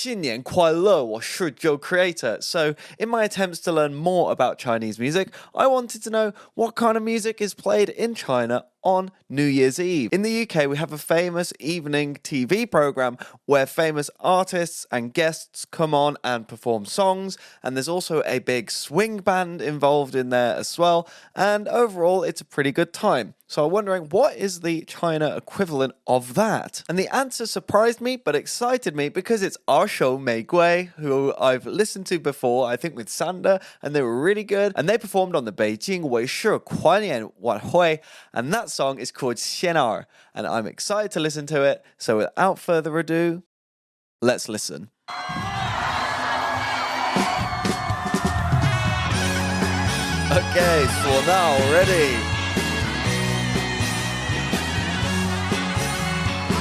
新年快乐,我是 Joe Creator. So, in my attempts to learn more about Chinese music, I wanted to know what kind of music is played in China on New Year's Eve. In the UK, we have a famous evening TV program where famous artists and guests come on and perform songs, and there's also a big swing band involved in there as well, and overall, it's a pretty good time. So I'm wondering, what is the China equivalent of that? And the answer surprised me, but excited me, because it's our show Mei Gui, who I've listened to before, I think with Sander, and they were really good, and they performed on the Beijing Weishi Kuanian Wanhui, and that song is called Xianar, and I'm excited to listen to it. So without further ado, let's listen. Okay, so now already.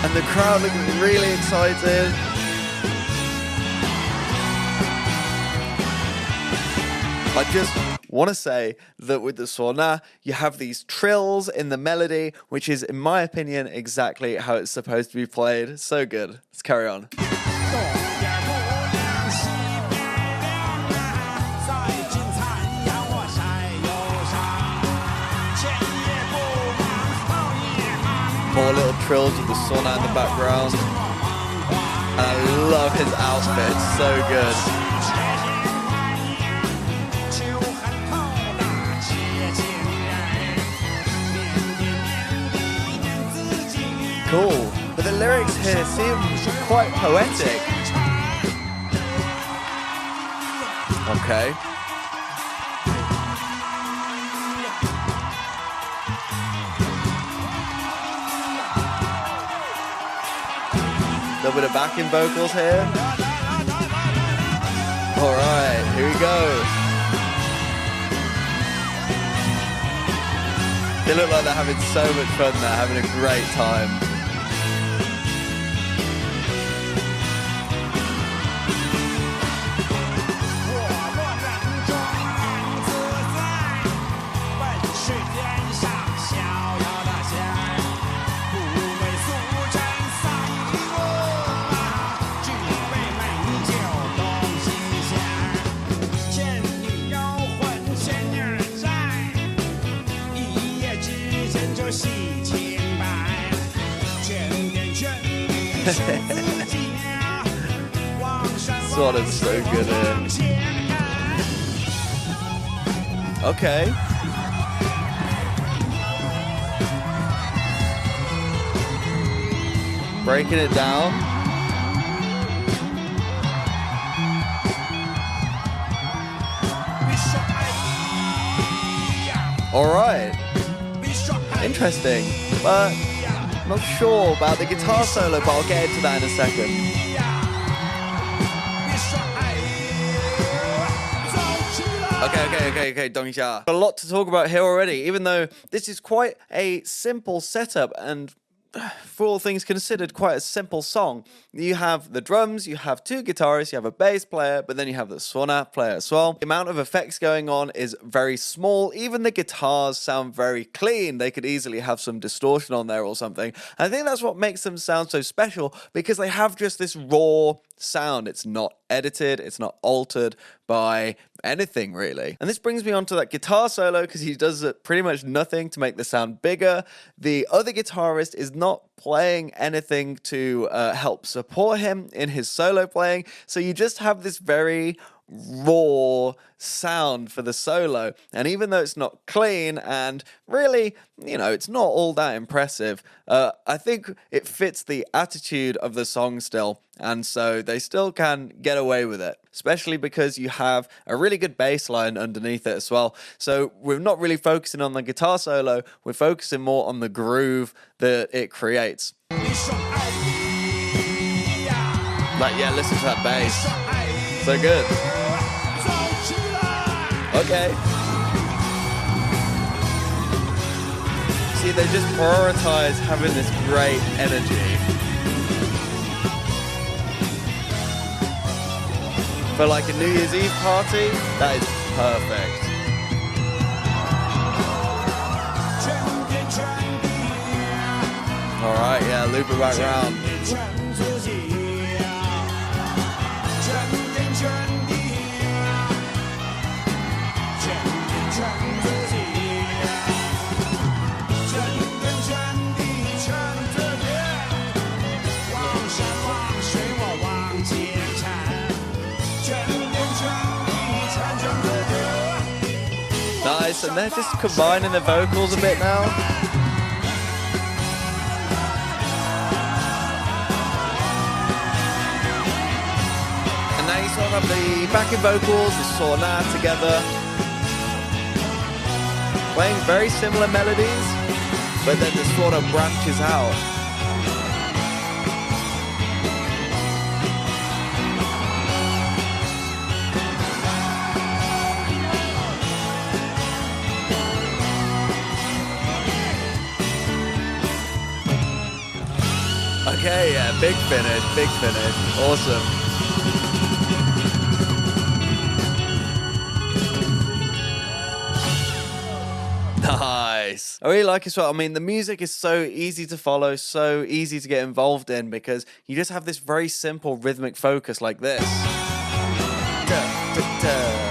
And the crowd look really excited. I just want to say that with the Suona, you have these trills in the melody, which is, in my opinion, exactly how it's supposed to be played. So good. Let's carry on. More little trills with the Suona in the background. And I love his outfit. It's so good. Cool, but the lyrics here seem quite poetic. Okay. A little bit of backing vocals here. Alright, here we go. They look like they're having so much fun there, having a great time. Suona's so good here. Okay. Breaking it down. Alright. Interesting. But not sure about the guitar solo, but I'll get into that in a second. Okay, 等一下. A lot to talk about here already, even though this is quite a simple setup and, for all things considered, quite a simple song. You have the drums, you have two guitarists, you have a bass player, but then you have the Suona player as well. The amount of effects going on is very small. Even the guitars sound very clean. They could easily have some distortion on there or something. I think that's what makes them sound so special, because they have just this raw sound. It's not edited, it's not altered by anything really. And this brings me on to that guitar solo, because he does pretty much nothing to make the sound bigger. The other guitarist is not playing anything to help support him in his solo playing, so you just have this very raw sound for the solo. And even though it's not clean and really, it's not all that impressive, I think it fits the attitude of the song still, and so they still can get away with it, especially because you have a really good bass line underneath it as well. So we're not really focusing on the guitar solo, we're focusing more on the groove that it creates. Like, yeah, listen to that bass. So good. Okay. See, they just prioritize having this great energy. For like a New Year's Eve party, that is perfect. Alright, yeah, loop it back round. nice, and they're just combining the vocals a bit now. And now you sort of have the backing vocals, the Sona together, playing very similar melodies, but then the sort of branches out. Okay, yeah, big finish, awesome. Nice. I really like it as well. I mean, the music is so easy to follow, so easy to get involved in because you just have this very simple rhythmic focus like this. Da, da, da.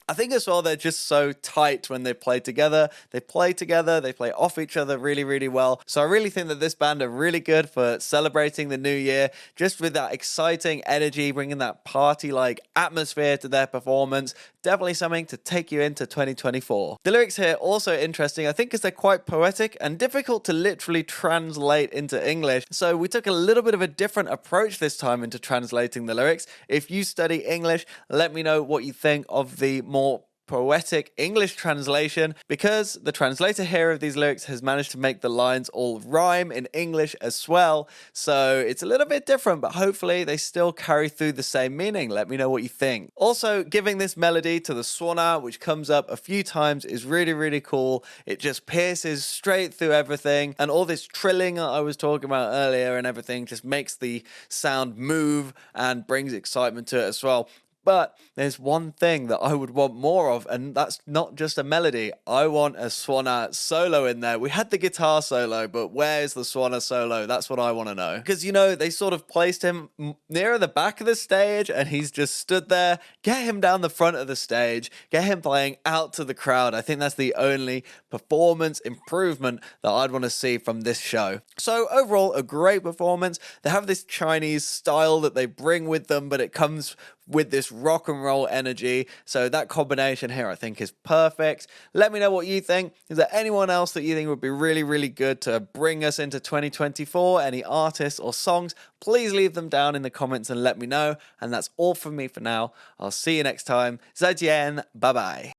I think as well they're just so tight when they play together. They play together, they play off each other really, really well. So I really think that this band are really good for celebrating the new year, just with that exciting energy, bringing that party-like atmosphere to their performance. Definitely something to take you into 2024. The lyrics here also interesting, I think, because they're quite poetic and difficult to literally translate into English. So we took a little bit of a different approach this time into translating the lyrics. If you study English, let me know what you think of the more poetic English translation, because the translator here of these lyrics has managed to make the lines all rhyme in English as well. So it's a little bit different, but hopefully they still carry through the same meaning. Let me know what you think. Also, giving this melody to the Sona, which comes up a few times, is really, really cool. It just pierces straight through everything, and all this trilling that I was talking about earlier and everything just makes the sound move and brings excitement to it as well. But there's one thing that I would want more of, and that's not just a melody. I want a Sona solo in there. We had the guitar solo, but where's the Sona solo? That's what I want to know. Because, you know, they sort of placed him nearer the back of the stage, and he's just stood there. Get him down the front of the stage. Get him playing out to the crowd. I think that's the only performance improvement that I'd want to see from this show. So overall, a great performance. They have this Chinese style that they bring with them, but it comes with this rock and roll energy. So that combination here I think is perfect. Let me know what you think. Is there anyone else that you think would be really, really good to bring us into 2024? Any artists or songs? Please leave them down in the comments and let me know. And that's all from me for now. I'll see you next time. 再见. Bye bye.